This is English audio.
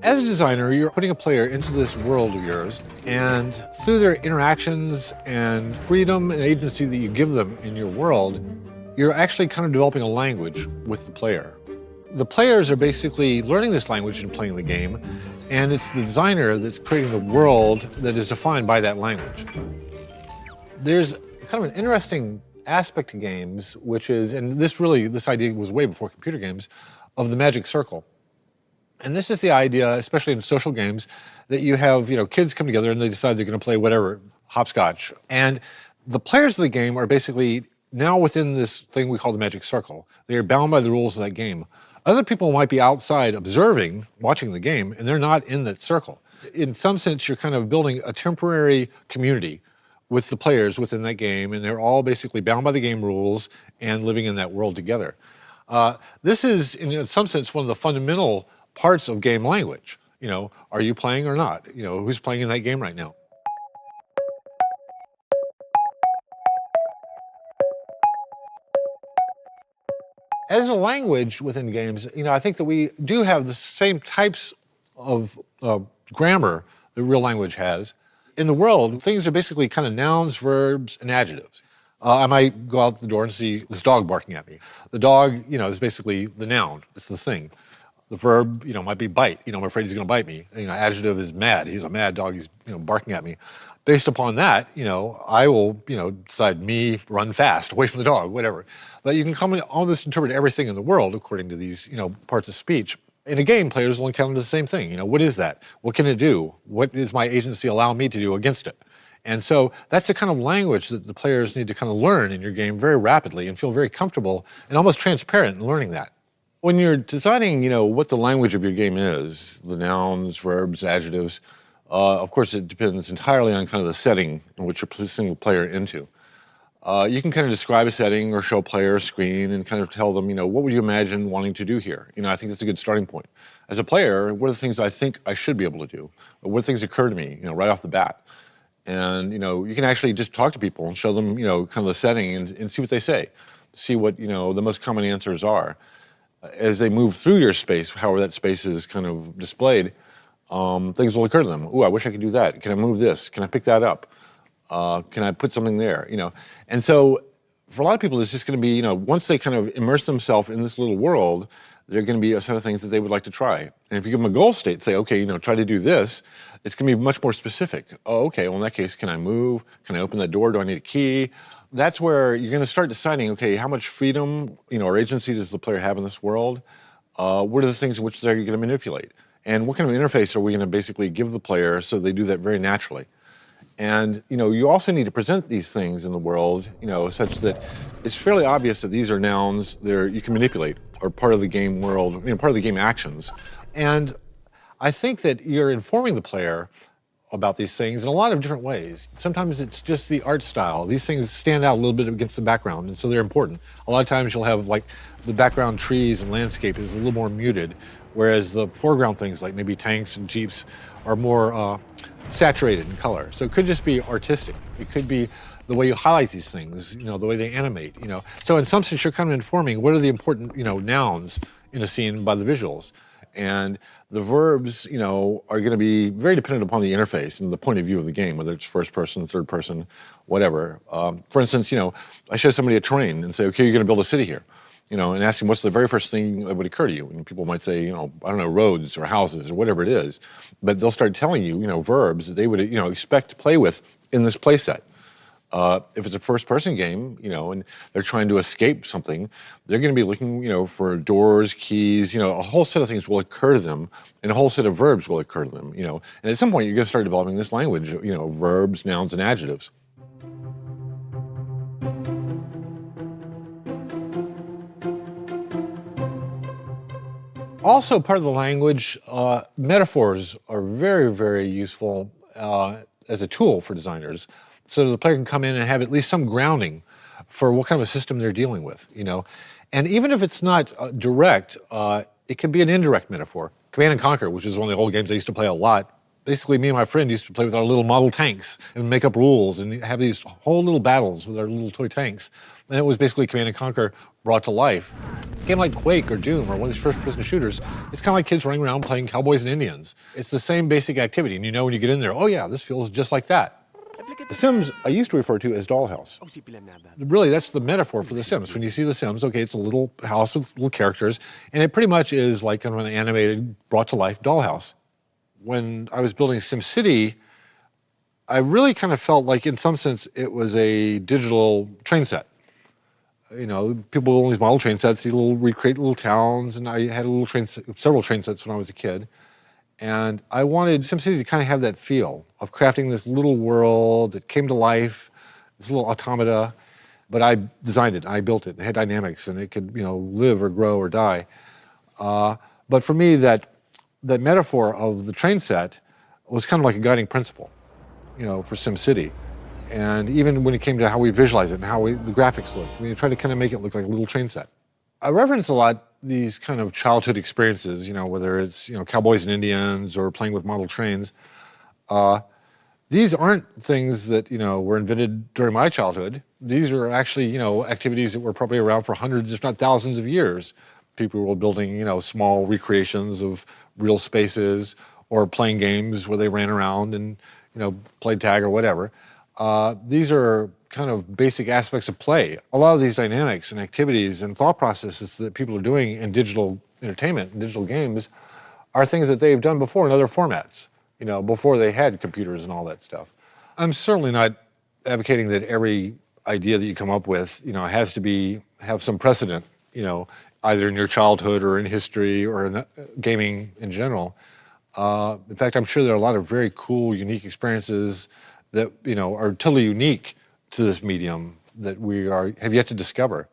As a designer, you're putting a player into this world of yours, and through their interactions and freedom and agency that you give them in your world, you're actually kind of developing a language with the player. The players are basically learning this language and playing the game, and it's the designer that's creating the world that is defined by that language. There's kind of an interesting aspect to games, which is, and this idea was way before computer games, of the magic circle. And this is the idea, especially in social games, that you have, kids come together and they decide they're going to play whatever, hopscotch. And the players of the game are basically now within this thing we call the magic circle. They are bound by the rules of that game. Other people might be outside observing, watching the game, and they're not in that circle. In some sense, you're kind of building a temporary community with the players within that game, and they're all basically bound by the game rules and living in that world together. This is, in some sense, one of the fundamental parts of game language. Are you playing or not? Who's playing in that game right now? As a language within games, I think that we do have the same types of grammar that real language has. In the world, things are basically kind of nouns, verbs, and adjectives. I might go out the door and see this dog barking at me. The dog, is basically the noun. It's the thing. The verb, might be bite. I'm afraid he's going to bite me. Adjective is mad. He's a mad dog. He's, barking at me. Based upon that, I will, decide me run fast away from the dog, whatever. But you can come and almost interpret everything in the world according to these, parts of speech. In a game, players will encounter the same thing. What is that? What can it do? What does my agency allow me to do against it? And so that's the kind of language that the players need to kind of learn in your game very rapidly and feel very comfortable and almost transparent in learning that. When you're deciding, what the language of your game is, the nouns, verbs, adjectives, of course, it depends entirely on kind of the setting in which you're placing the player into. You can kind of describe a setting or show a player a screen and kind of tell them, what would you imagine wanting to do here? I think that's a good starting point. As a player, what are the things I think I should be able to do? Or what things occur to me, right off the bat? And, you can actually just talk to people and show them, kind of the setting and see what they say. See what, the most common answers are. As they move through your space, however that space is kind of displayed, things will occur to them. Ooh, I wish I could do that. Can I move this? Can I pick that up? Can I put something there? And so for a lot of people, it's just going to be, once they kind of immerse themselves in this little world, there are going to be a set of things that they would like to try. And if you give them a goal state, say, okay, try to do this, it's going to be much more specific. Oh, okay, well, in that case, can I move? Can I open that door? Do I need a key? That's where you're going to start deciding, okay, how much freedom, or agency does the player have in this world? What are the things in which they're going to manipulate? And what kind of interface are we going to basically give the player so they do that very naturally? And, you also need to present these things in the world, such that it's fairly obvious that these are nouns you can manipulate or part of the game world, part of the game actions. And I think that you're informing the player about these things in a lot of different ways. Sometimes it's just the art style. These things stand out a little bit against the background, and so they're important. A lot of times you'll have the background trees and landscape is a little more muted, whereas the foreground things like maybe tanks and jeeps are more saturated in color. So it could just be artistic. It could be the way you highlight these things, the way they animate, So in some sense, you're kind of informing what are the important, nouns in a scene by the visuals. And the verbs, are going to be very dependent upon the interface and the point of view of the game, whether it's first person, third person, whatever. For instance, I show somebody a terrain and say, okay, you're going to build a city here, and ask them what's the very first thing that would occur to you. And people might say, I don't know, roads or houses or whatever it is. But they'll start telling you, verbs that they would, expect to play with in this play set. If it's a first-person game, and they're trying to escape something, they're going to be looking, for doors, keys, a whole set of things will occur to them, and a whole set of verbs will occur to them, And at some point, you're going to start developing this language, verbs, nouns, and adjectives. Also, part of the language, metaphors are very, very useful as a tool for designers. So the player can come in and have at least some grounding for what kind of a system they're dealing with, And even if it's not direct, it can be an indirect metaphor. Command and Conquer, which is one of the old games I used to play a lot Basically, me and my friend used to play with our little model tanks and make up rules and have these whole little battles with our little toy tanks. And it was basically Command and Conquer brought to life. A game like Quake or Doom or one of these first-person shooters, it's kind of like kids running around playing cowboys and Indians. It's the same basic activity, and you know when you get in there, oh yeah, this feels just like that. The Sims I used to refer to as Dollhouse. Really, that's the metaphor for The Sims. When you see The Sims, okay, it's a little house with little characters, and it pretty much is like kind of an animated, brought-to-life dollhouse. When I was building SimCity, I really kind of felt like, in some sense, it was a digital train set. You know, people own these model train sets, recreate little towns, and I had several train sets when I was a kid. And I wanted SimCity to kind of have that feel of crafting this little world that came to life, this little automata. But I designed it, I built it, it had dynamics, and it could, you know, live or grow or die. But for me, that metaphor of the train set was kind of like a guiding principle, you know, for SimCity. And even when it came to how we visualize it and how the graphics look, we tried to kind of make it look like a little train set. I reference a lot these kind of childhood experiences, you know, whether it's, you know, cowboys and Indians or playing with model trains. These aren't things that, you know, were invented during my childhood. These are actually, you know, activities that were probably around for hundreds, if not thousands of years. People were building, you know, small recreations of real spaces or playing games where they ran around and, you know, played tag or whatever. These are kind of basic aspects of play. A lot of these dynamics and activities and thought processes that people are doing in digital entertainment and digital games are things that they've done before in other formats, you know, before they had computers and all that stuff. I'm certainly not advocating that every idea that you come up with, you know, has to have some precedent, you know, either in your childhood or in history or in gaming in general. In fact, I'm sure there are a lot of very cool, unique experiences that, you know, are totally unique to this medium that we have yet to discover.